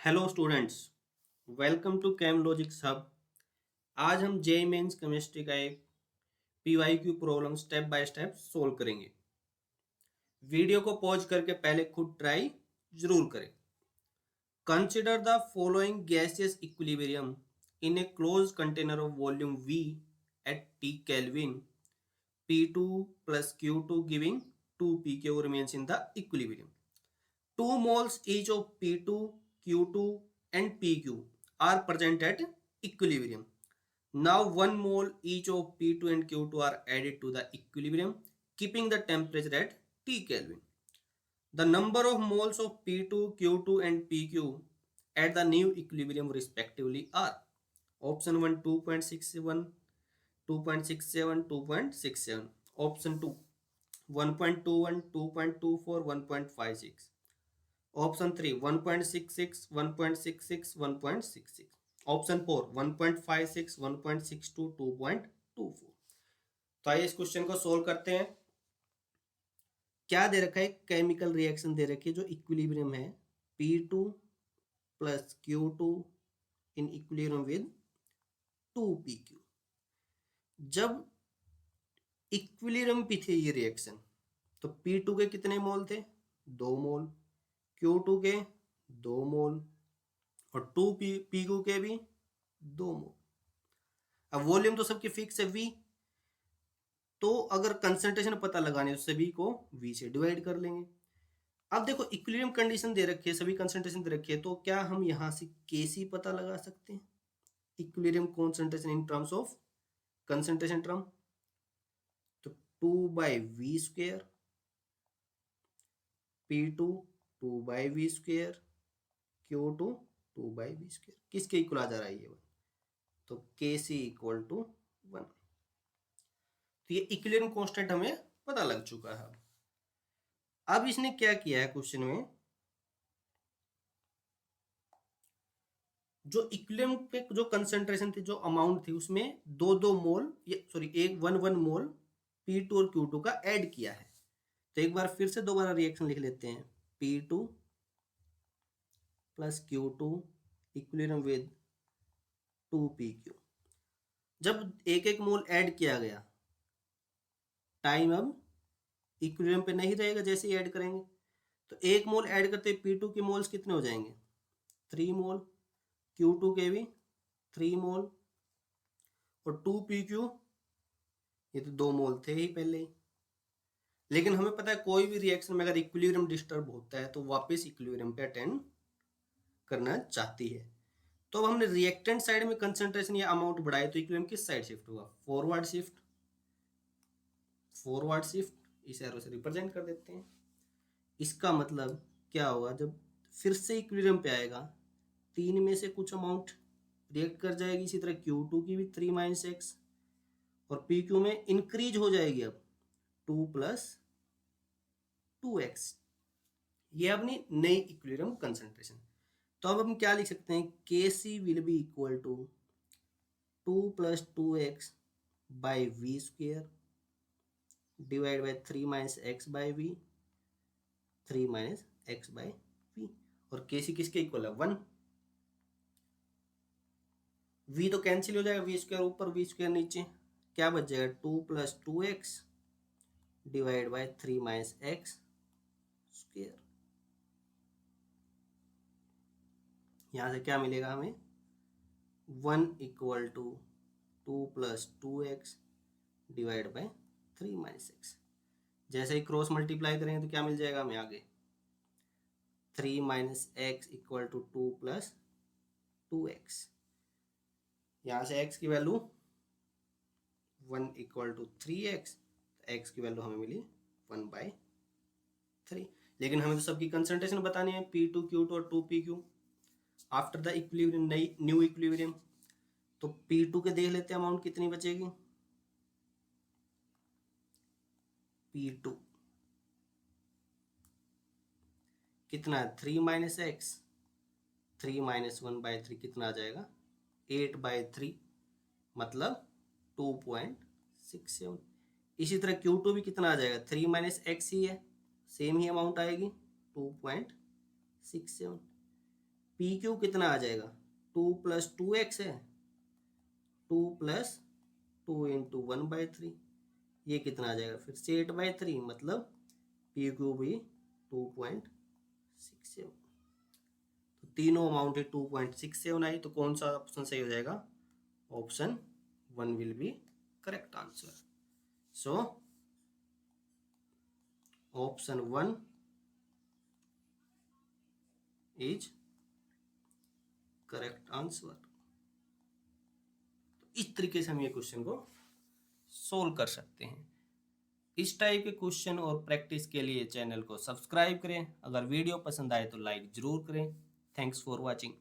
Hello students, welcome to chem logics hub. आज हम JEE mains chemistry का एक PYQ problem step by step solve करेंगे। Video को पॉज करके पहले खुद ट्राई जरूर करें। Consider the following gaseous equilibrium in a close container of volume V at T Kelvin. P2 plus Q2 giving 2 pQ remains in the equilibrium. 2 moles each of P2, Q2 and PQ are present at equilibrium. Now 1 mole each of P2 and Q2 are added to the equilibrium, keeping the temperature at T Kelvin. The number of moles of P2, Q2 and PQ at the new equilibrium respectively are option 1 2.61, 2.67, 2.67, option 2 1.21, 2.24, 1.56. Option 3 1.66, 1.66, 1.66. Option 4 1.56, 1.62, 2.24. तो आइए इस question को solve करते हैं। क्या दे रखा है? Chemical reaction दे रखी है जो इक्विलिब्रियम है P2 plus Q2 in equilibrium with 2PQ। जब इक्विलिब्रियम पे थे ये रिएक्शन तो P2 के कितने मोल थे? 2 मोल, Q2 के 2 मोल और 2 PQ के भी 2 मोल। अब वॉल्यूम तो सबकी फिक्स है V, तो अगर कंसंट्रेशन पता लगाने तो सभी को V से डिवाइड कर लेंगे। अब देखो इक्विलिब्रियम कंडीशन दे रखी है, सभी कंसंट्रेशन दे रखी है, तो क्या हम यहां से Kc पता लगा सकते हैं? Equilibrium concentration in terms of concentration term, तो 2/V², P2 2/V², Q2 2/V²। किसके इक्वल आ जा रहा है ये? तो Kc इक्वल टू 1। तो ये इक्विलिब्रियम कांस्टेंट हमें पता लग चुका है। अब इसने क्या किया है क्वेश्चन में, जो इक्विलिब्रियम पे जो कंसंट्रेशन थी, जो अमाउंट थी, उसमें 2-2 मोल, एक 1-1 मोल P2 और Q2 का ऐड किया है। तो एक बार फिर से दोबारा रिएक्शन लिख लेते हैं। P2 plus Q2 equilibrium with 2PQ। जब एक एक मोल ऐड किया गया, टाइम अब इक्विलिब्रियम पे नहीं रहेगा जैसे ही ऐड करेंगे। तो एक मोल ऐड करते P2 के मोल्स कितने हो जाएंगे? 3 मोल, Q2 के भी 3 मोल और 2PQ ये तो 2 मोल थे ही पहले ही। लेकिन हमें पता है कोई भी रिएक्शन में अगर इक्विलिब्रियम डिस्टर्ब होता है तो वापस इक्विलिब्रियम पे अटेंड करना चाहती है। तो अब हमने रिएक्टेंट साइड में कंसंट्रेशन या अमाउंट बढ़ाए तो इक्विलिब्रियम किस साइड शिफ्ट होगा? Forward shift. फॉरवर्ड शिफ्ट इस एरो से रिप्रेजेंट कर देते हैं। इसका मतलब क्या होगा? जब फिर से इक्विलिब्रियम पे आएगा, 3 में से कुछ अमाउंट रिएक्ट कर जाएगी। इसी तरह Q2 की भी 3 - x और PQ में इंक्रीज हो जाएगी अब 2 + 2x। ये अपनी नई इक्विलिब्रियम कंसंट्रेशन। तो अब हम क्या लिख सकते हैं? Kc will be equal to 2 + 2x by V² divide by 3 - x by V, 3 - x by V। और Kc किसके इक्वल है? 1। V तो कैंसिल हो जाएगा, V² ऊपर V² नीचे, क्या बच जाएगा? 2 + 2x डिवाइड बाय 3 - x²। यहाँ से क्या मिलेगा हमें? 1 equal to 2 + 2x divide by 3 - x। जैसे ही क्रॉस मल्टीप्लाई करेंगे तो क्या मिल जाएगा हमें आगे? 3 - x इक्वल टू 2 + 2x। यहाँ से x की value 1 equal to 3x, x की वैल्यू हमें मिली 1/3। लेकिन हमें तो सबकी कंसंट्रेशन बतानी है, P2, Q2 और 2PQ आफ्टर द इक्विलिब्रियम, नई न्यू इक्विलिब्रियम। तो P2 के देख लेते हैं अमाउंट कितनी बचेगी। P2 कितना है? 3 - x, 3 - 1/3 कितना आ जाएगा? 8/3, मतलब 2.67। इसी तरह Q2 भी कितना आ जाएगा? 3 - x ही है, सेम ही अमाउंट आएगी 2.67। पी क्यू कितना आ जाएगा, 2 + 2x है, 2 + 2 × 1/3, ये कितना आ जाएगा फिर से 8/3, मतलब पी क्यू भी 2.67। तो तीनों अमाउंट है 2.67 आई, तो कौन सा ऑप्शन सही हो जाएगा, option 1 will be correct answer. So option 1 is correct answer. तो इस तरीके से हम ये क्वेश्चन को सोल्व कर सकते हैं। इस टाइप के क्वेश्चन और प्रैक्टिस के लिए चैनल को सब्सक्राइब करें। अगर वीडियो पसंद आए तो लाइक ज़रूर करें। Thanks for watching.